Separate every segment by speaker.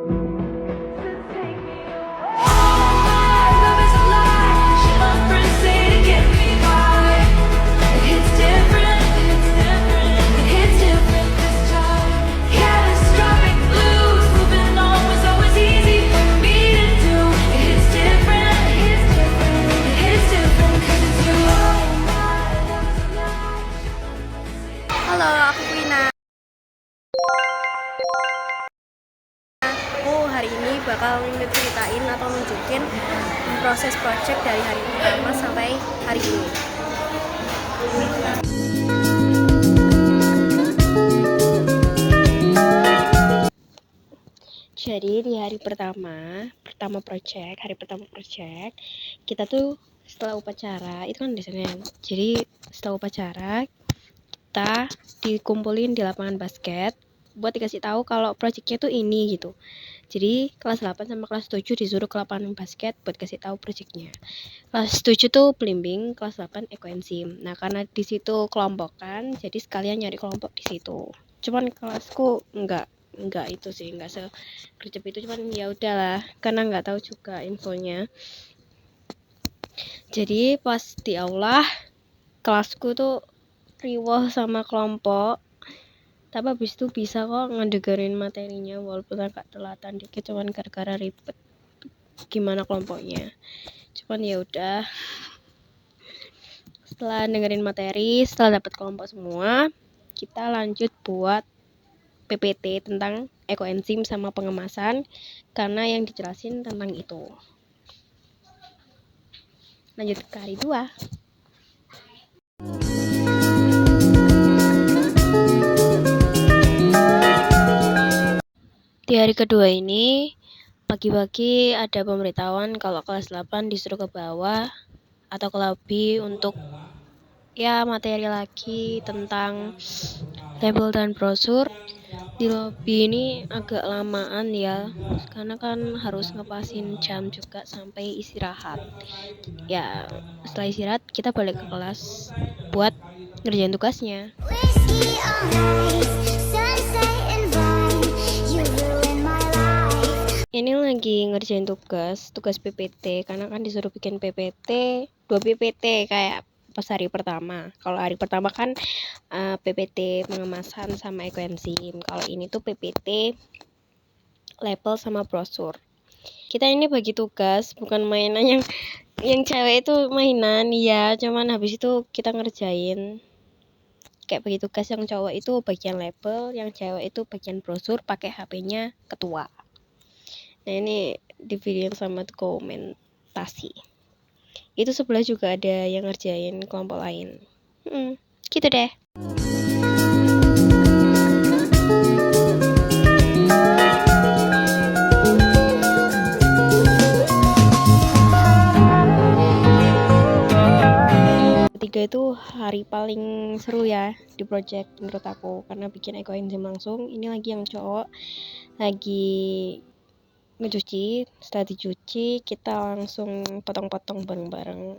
Speaker 1: Halo, aku Wina. Aku hari ini bakal ngeceritain atau nunjukin proses project dari hari pertama sampai hari ini. Jadi di hari pertama project, kita tuh setelah upacara, itu kan di Senin. Jadi setelah upacara kita dikumpulin di lapangan basket buat dikasih tahu kalau projectnya tuh ini gitu. Jadi kelas 8 sama kelas 7 disuruh ke lapangan basket buat kasih tahu projectnya. Kelas 7 tuh pelimbing, kelas 8 ekoenzim. Nah, karena di situ kelompokan, jadi sekalian nyari kelompok di situ. Cuman kelasku enggak itu sih, enggak segercep itu, cuman ya udahlah, karena enggak tahu juga infonya. Jadi pas di aula kelasku tuh riwah sama kelompok, tapi habis itu bisa kok ngedengerin materinya walaupun agak telatan dikit, cuman gara-gara ribet gimana kelompoknya. Cuman ya udah, setelah dengerin materi, setelah dapat kelompok semua, kita lanjut buat PPT tentang ekoenzim sama pengemasan, karena yang dijelasin tentang itu. Lanjut ke hari 2. Di hari kedua ini, pagi-pagi ada pemberitahuan kalau kelas 8 disuruh ke bawah atau ke lobby untuk ya materi lagi tentang label dan brosur. Di lobby ini agak lamaan ya, karena kan harus ngepasin jam juga sampai istirahat. Ya setelah istirahat kita balik ke kelas buat ngerjain tugasnya. Ini lagi ngerjain tugas PPT, karena kan disuruh bikin PPT, 2 PPT kayak pas hari pertama. Kalau hari pertama kan PPT pengemasan sama ekoenzim. Kalau ini tuh PPT label sama brosur. Kita ini bagi tugas, bukan mainan yang cewek itu mainan ya, cuman habis itu kita ngerjain. Kayak bagi tugas, yang cowok itu bagian label, yang cewek itu bagian brosur pakai HP-nya ketua. Nah, ini di video sama dokumentasi. Itu sebelah juga ada yang ngerjain kelompok lain. Gitu deh. Ketiga itu hari paling seru ya di project menurut aku, karena bikin ekoenzim langsung. Ini lagi yang cowok lagi ngecuci, setelah dicuci kita langsung potong-potong bareng-bareng.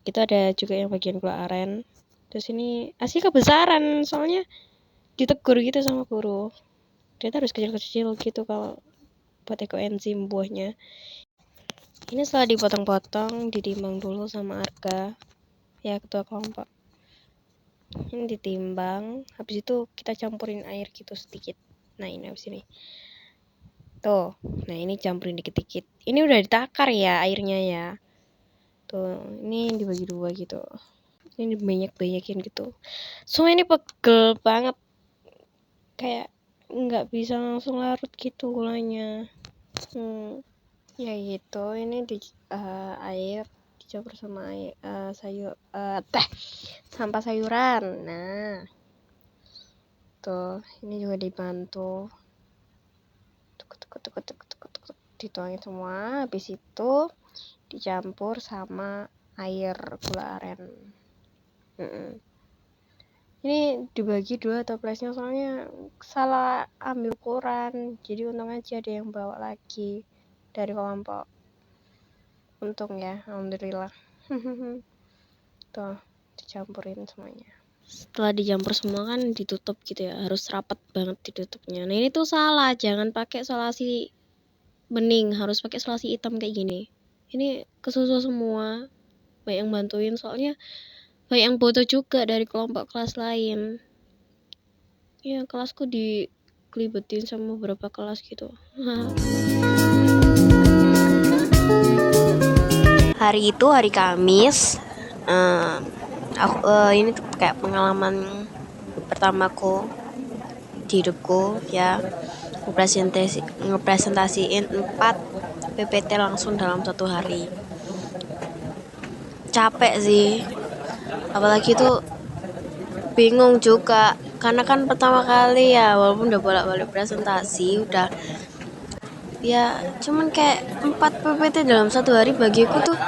Speaker 1: Itu ada juga yang bagian gula aren. Terus ini asli kebesaran, soalnya ditegur gitu sama guru. Ternyata harus kecil-kecil gitu kalau buat ekoenzim buahnya. Ini setelah dipotong-potong, ditimbang dulu sama Arga, ya ketua kelompok. Ini ditimbang, habis itu kita campurin air gitu sedikit. Nah, ini habis ini. Tuh, nah ini campurin dikit-dikit. Ini udah ditakar ya airnya ya. Tuh, ini dibagi 2 gitu. Ini banyak-banyakin gitu. So ini pegel banget. Kayak nggak bisa langsung larut gitu gulanya. Ya gitu. Ini di air dicampur sama air, sampah sayuran. Nah, tuh ini juga dibantu. Dituangin semua, habis itu dicampur sama air gula aren. Ini dibagi 2 toplesnya, soalnya salah ambil ukuran, jadi untung aja ada yang bawa lagi dari kelompok. Untung ya, alhamdulillah. Tuh, dicampurin semuanya. setelah dicampur semua kan ditutup gitu ya, harus rapat banget ditutupnya. Nah ini tuh salah, jangan pakai solasi bening, harus pakai solasi hitam kayak gini. Ini kesusu semua, banyak yang bantuin soalnya banyak yang foto juga dari kelompok kelas lain. Ya kelasku dikelibetin sama beberapa kelas gitu. Hari itu hari Kamis, ini tuh kayak pengalaman pertamaku di hidupku ya, ngepresentasiin 4 PPT langsung dalam 1 hari. Capek sih, apalagi tuh bingung juga karena kan pertama kali ya, walaupun udah bolak-balik presentasi udah ya, cuman kayak 4 PPT dalam 1 hari bagiku tuh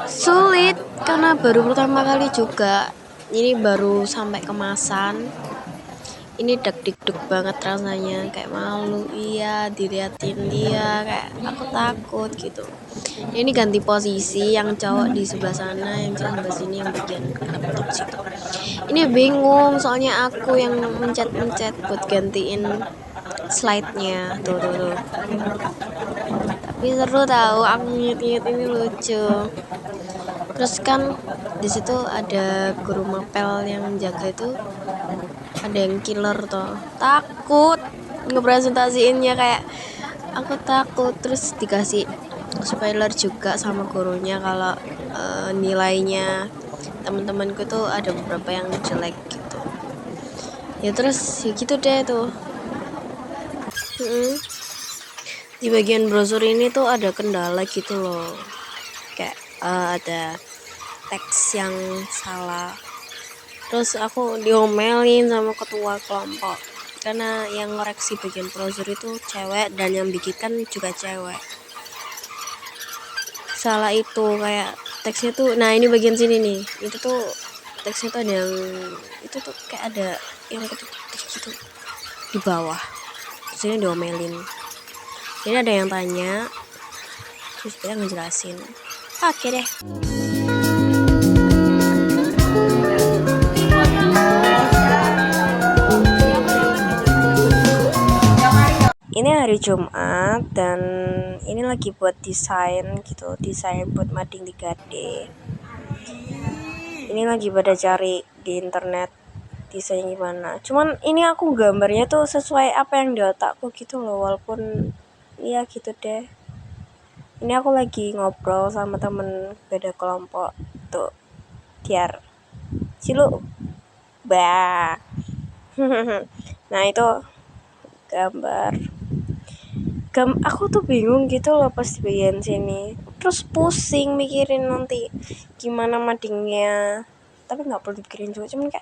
Speaker 1: sulit karena baru pertama kali juga. Ini baru sampai kemasan, ini deg-deg banget rasanya, kayak malu iya diliatin dia, kayak aku takut gitu. Ini ganti posisi, yang cowok di sebelah sana, yang cewek sebelah sini, yang bagian laptop situ. Ini bingung soalnya aku yang mencet-mencet buat gantiin slide-nya tuh. Tapi seru tahu, aku ngeliat ini lucu. Terus kan di situ ada guru mapel yang jaga itu, ada yang killer tuh, takut ngepresentasiinnya, kayak aku takut. Terus dikasih spoiler juga sama gurunya kalau nilainya teman-temanku tuh ada beberapa yang jelek gitu ya. Terus ya gitu deh tuh. Di bagian brosur ini tuh ada kendala gitu loh, kayak ada teks yang salah. Terus aku diomelin sama ketua kelompok karena yang ngoreksi bagian brosur itu cewek dan yang bikin juga cewek. Salah itu kayak teksnya tuh, nah ini bagian sini nih, itu tuh teksnya tuh ada yang itu tuh kayak ada yang ketik gitu di bawah. Terus ini diomelin. Jadi ada yang tanya, terus kita ngejelasin. Oke deh. Ini hari Jumat dan ini lagi buat desain gitu, desain buat mading 3D. Ini lagi pada cari di internet desain gimana. Cuman ini aku gambarnya tuh sesuai apa yang di otakku gitu loh, walaupun ya gitu deh. Ini aku lagi ngobrol sama temen beda kelompok tuh, Tiar Cilu bah. Nah itu gambar. Aku tuh bingung gitu loh pas di bagian sini, terus pusing mikirin nanti gimana madingnya. Tapi nggak perlu dipikirin juga, cuman kayak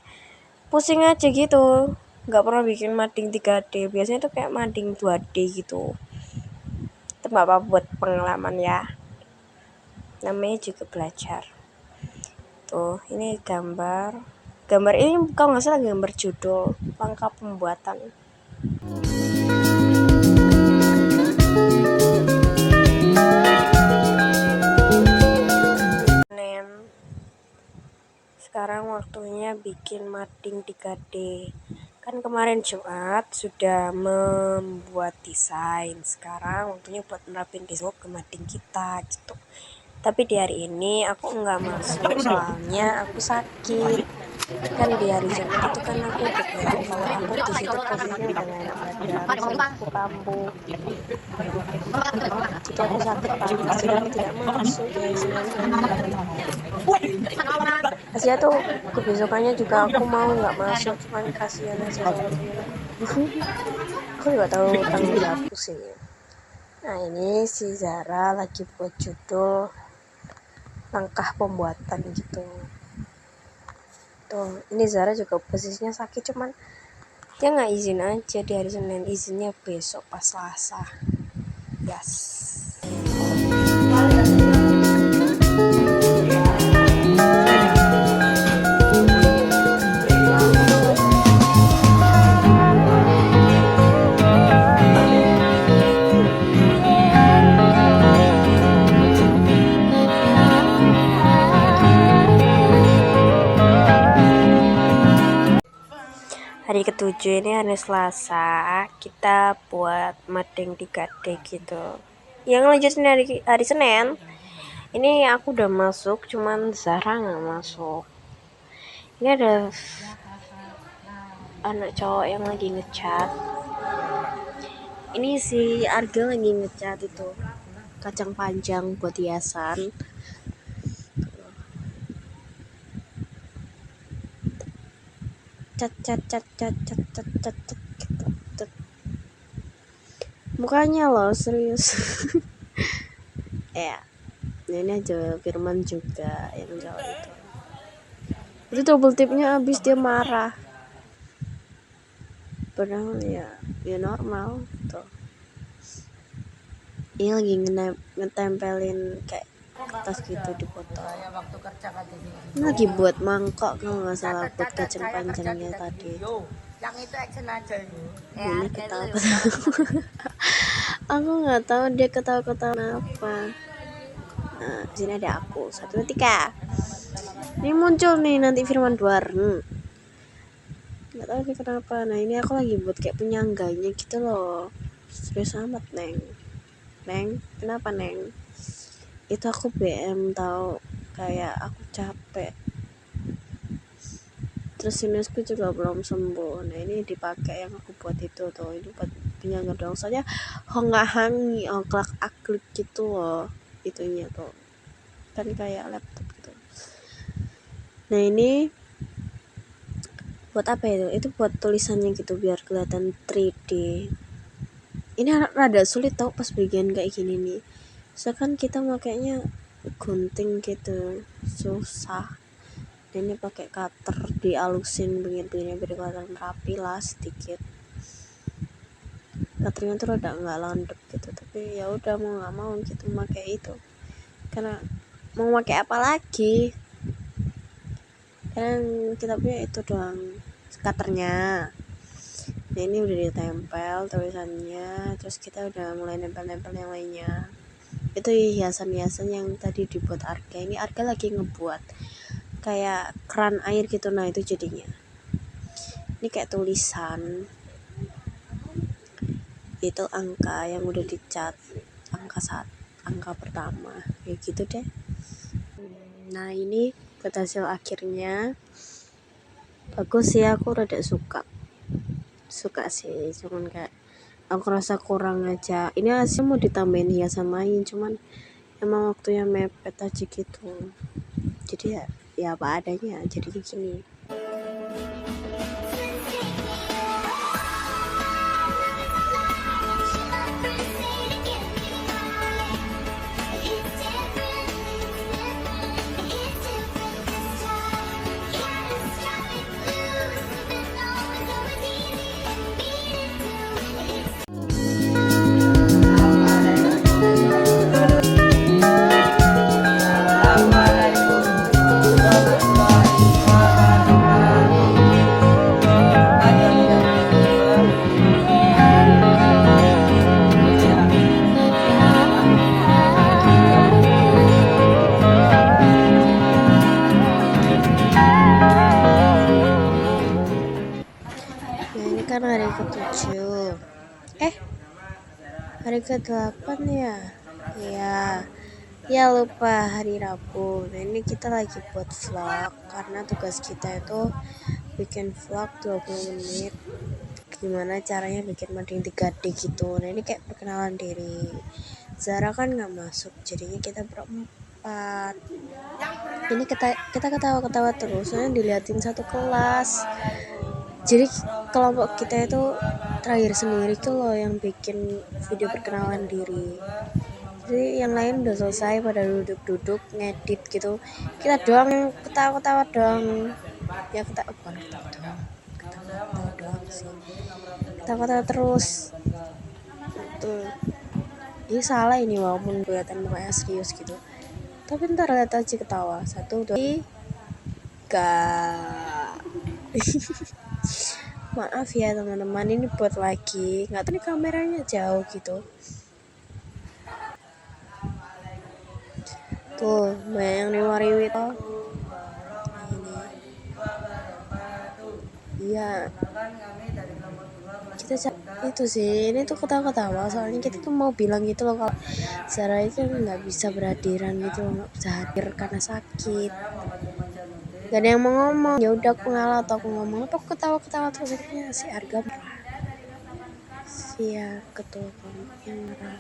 Speaker 1: pusing aja gitu. Nggak pernah bikin mading 3D, biasanya tuh kayak mading 2D gitu. Itu nggak apa buat pengalaman ya, namanya juga belajar. Tuh ini gambar ini kalau nggak salah gambar judul langkah pembuatan. Sekarang waktunya bikin mading 3D. Kan kemarin Jumat sudah membuat desain, sekarang waktunya buat nerapin desain ke mading kita gitu. Tapi di hari ini aku nggak masuk soalnya aku sakit. Kan di hari Jumat itu kan aku bilang kalau aku di situ posisinya udah gak enak badan, aku kambuh. Jadi aku sakit banget, jadi aku tidak masuk di hari Senin. Kasihan tuh kebesokannya juga aku mau nggak masuk, cuman kasihan aja sama temen. Aku nggak tahu tanggung jawabku sih. Nah ini si Zara lagi buat judul langkah pembuatan gitu. Tuh ini Zara juga posisinya sakit, cuman dia nggak izin aja di hari Senin, izinnya besok pas Selasa. Yes. hari ketujuh ini hari Selasa, kita buat mading 3D gitu. Yang lanjutin hari Senin, ini aku udah masuk, cuman Zara nggak masuk. Ini ada anak cowok yang lagi ngecat. Ini si Arga lagi ngecat itu kacang panjang buat hiasan. Cat gitu. Mukanya loh serius. Ya, ini aja Firman juga yang cowok itu double tipnya habis dia marah. Padahal ya normal tuh. Ini lagi ngetempelin kayak kertas gitu di botol. Ini lagi buat mangkok kalau nggak salah, buat kacang panjangnya tadi.
Speaker 2: Yang itu action aja
Speaker 1: Ini ketawa. Aku nggak tahu dia ketawa-ketawa apa. Nah, di sini ada aku 1, 2, 3. Ini muncul nih nanti Firman Duar. Nggak tahu nih kenapa. Nah ini aku lagi buat kayak penyangganya gitu loh. Serius amat Neng, kenapa Neng? Itu aku BM tahu, kayak aku capek. Terus sinusku juga belum sembuh. Nah ini dipakai yang aku buat itu tuh. Ini buat penyangga dong. Soalnya nggak hangi, klak aklik gitu loh. Itunya tuh kan kayak laptop gitu. Nah ini buat apa itu? Itu buat tulisannya gitu biar kelihatan 3D. Ini rada sulit tau pas bagian kayak gini nih. Soalnya kan kita makainya gunting gitu, susah. Dan ini pakai cutter dialusin begini-begini biar kelihatan rapi lah sedikit. Cutternya tuh rada nggak landep gitu, tapi ya udah mau nggak mau gitu pakai itu. Karena mau pakai apa lagi? Karena kita punya itu doang cutternya. Nah ini udah ditempel tulisannya, terus kita udah mulai nempel-nempel yang lainnya. Itu hiasan-hiasan yang tadi dibuat Arga. Ini Arga lagi ngebuat kayak keran air gitu. Nah itu jadinya ini kayak tulisan itu angka yang udah dicat, angka pertama kayak gitu deh. Nah ini buat hasil akhirnya bagus sih, aku rada suka sih, cuman kayak aku rasa kurang aja. Ini hasil mau ditambahin hiasan lain, cuman emang waktunya mepet aja gitu. Jadi ya apa adanya, jadi gini. Kan hari ke-7 hari ke-8 ya lupa hari Rabu. Nah ini kita lagi buat vlog karena tugas kita itu bikin vlog 20 menit gimana caranya bikin mading 3D gitu. Nah ini kayak perkenalan diri. Zara kan nggak masuk, jadinya kita berempat. Ini kita ketawa-ketawa terus, soalnya diliatin satu kelas. Jadi kelompok kita itu terakhir sendiri tuh loh yang bikin video perkenalan diri. Jadi yang lain udah selesai pada duduk-duduk ngedit gitu. Kita doang yang ketawa-ketawa doang. Ya ketawa doang sih. Ketawa-ketawa terus. Tuh. Ini salah ini walaupun kelihatan mukanya serius gitu. Tapi ntar lihat aja ketawa. 1, 2, 3. Maaf ya teman-teman, ini buat lagi. Nggak tahu nih kameranya jauh gitu. Tuh, banyak yang diwariwit.
Speaker 3: ya kita itu sih, ini tuh ketawa-ketawa soalnya kita tuh mau bilang gitu loh, kalau Zara itu nggak bisa berhadiran gitu, nggak bisa hadir karena sakit. Gak ada yang mau ngomong, ya udah aku ngalah atau aku ngomong apa, aku ketawa-ketawa terus. Akhirnya si Arga marah, si ya ketua yang marah.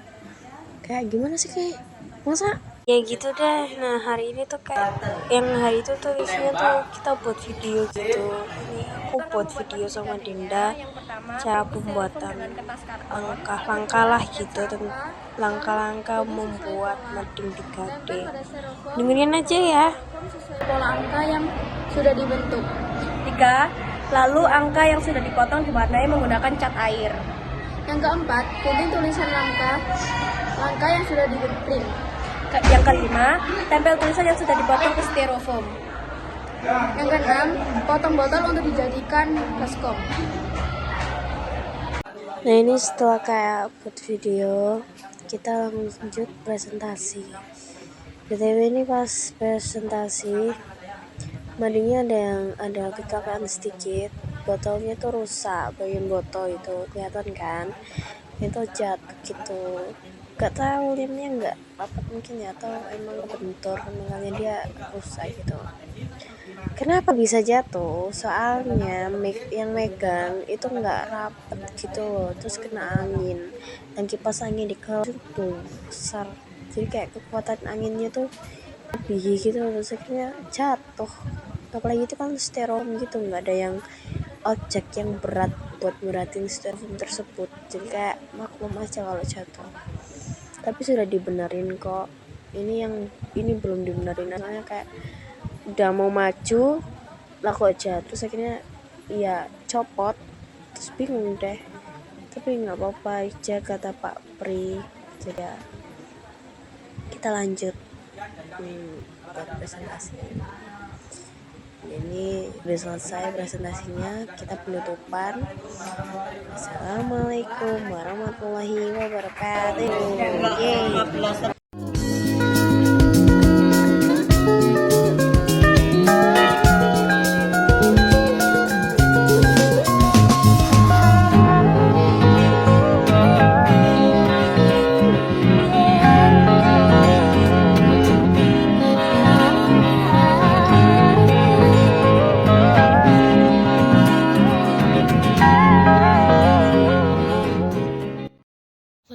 Speaker 3: Kayak gimana sih, kayak masa ya gitu deh. Nah hari ini tuh kayak yang hari itu tuh isinya tuh kita buat video gitu. Ini aku buat video sama Dinda cara pembuatan langkah-langkah lah gitu, langkah-langkah membuat mading 3D. Dengerin aja ya.
Speaker 4: Pola angka yang sudah dibentuk. 3. Lalu angka yang sudah dipotong diwarnai menggunakan cat air. Yang keempat, gunting tulisan langkah yang sudah di-print. Yang kelima, tempel tulisan yang sudah dipotong ke styrofoam. Yang keenam, potong botol untuk dijadikan baskom.
Speaker 3: Nah ini setelah kayak buat video, kita lanjut presentasi. BTW ini pas presentasi, madingnya ada kecelakaan sedikit, botolnya tuh rusak, bagian botol itu kelihatan kan, itu jatuh gitu. Gak tahu lemnya nggak rapat mungkin ya, atau emang kebentur makanya dia rusak gitu. Kenapa bisa jatuh? Soalnya yang megang itu nggak rapet gitu loh, terus kena angin, dan kipas angin di kelas itu besar, jadi kayak kekuatan anginnya tuh lebih gitu loh, terus akhirnya jatuh. Apalagi itu kan styrofoam gitu, nggak ada yang objek yang berat buat ngeratin styrofoam tersebut, jadi kayak maklum aja kalau jatuh. Tapi sudah dibenerin kok. Ini belum dibenerin, soalnya kayak udah mau maju lah kok jatuh, terus akhirnya ya copot, terus bingung deh. Tapi nggak apa-apa aja kata Pak Pri. Jadi ya kita lanjut buat presentasi. Ini udah selesai presentasinya, kita penutupan. Assalamualaikum warahmatullahi wabarakatuh. Yeay.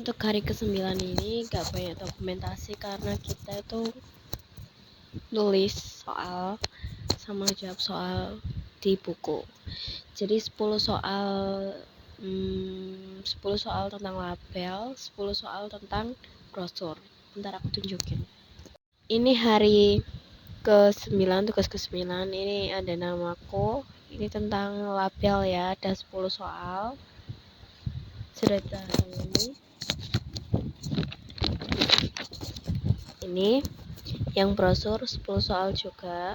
Speaker 1: Untuk hari ke-9 ini gak banyak dokumentasi karena kita itu nulis soal sama jawab soal di buku. Jadi 10 soal tentang label, 10 soal tentang brosur. Bentar aku tunjukin. Ini hari ke-9, tugas ke-9. Ini ada namaku. Ini tentang label ya, ada 10 soal. Sudah ditangani. Ini yang brosur 10 soal juga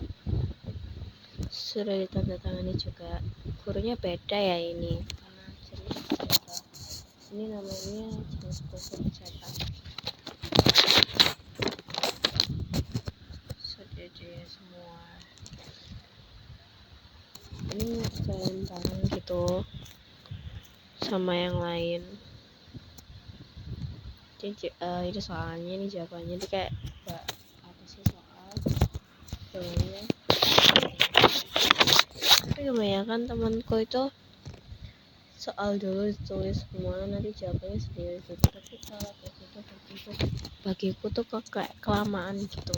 Speaker 1: sudah ditandatangani juga. Gurunya beda ya ini karena jenis beda. Ini namanya jenis brosur cetak. Sudah dia semua. Ini jalan bareng gitu sama yang lain. Ini soalnya, ini jawabannya, ini kayak apa sih soal jawabannya. Tapi kebanyakan temanku itu soal dulu ditulis semua, nanti jawabannya sendiri gitu. Tapi kalau bagiku tuh kok kayak kelamaan gitu.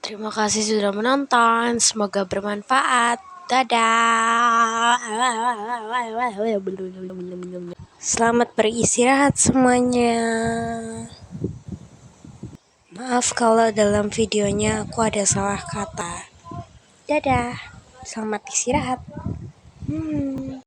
Speaker 3: Terima kasih sudah menonton, semoga bermanfaat. Dadah. Selamat beristirahat semuanya. Maaf kalau dalam videonya aku ada salah kata. Dadah. Selamat istirahat. Hmm.